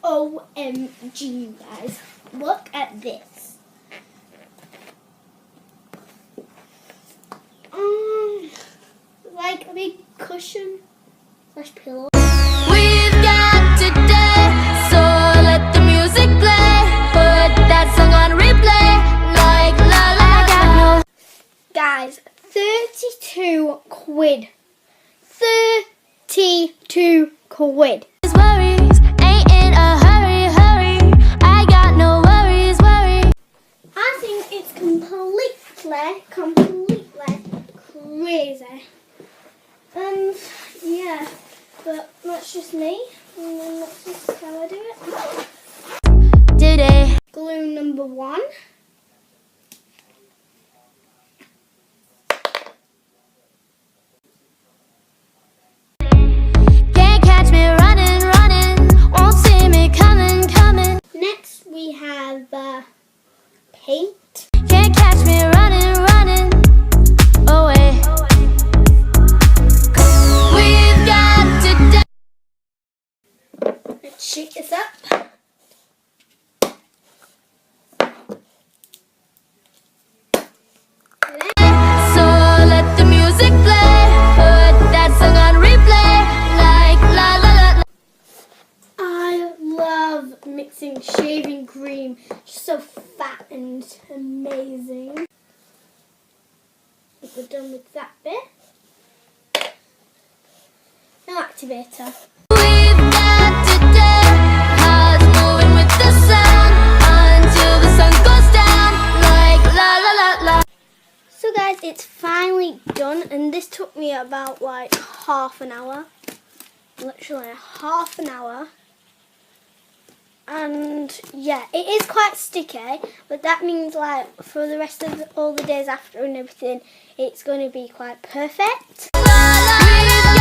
OMG, you guys. Look at this. Like a big cushion / pillow. We've got today, so let the music play. Put that song on replay, like la la la. Guys, 32 quid. 32 quid. These worries ain't in a hurry, hurry. I got no worries, worry. I think it's completely crazy. And yeah, but that's just me. And that's just how I do it. Today. Glue number 1. Can't catch me running, running. Won't see me coming, coming. Next we have paint. Can't catch me running, running away. We've got today. Let's shake this up. So let the music play. Put that song on replay, like la la la. I love mixing shaving cream. It's so fat and amazing. If we're done with that bit. Now activator. We've got today. Hearts moving with the sun until the sun goes down, like la la la la. So guys, it's finally done, and this took me about like half an hour. Literally half an hour. And yeah, it is quite sticky, but that means like for the rest of all the days after and everything, it's going to be quite perfect. La, la, la, la.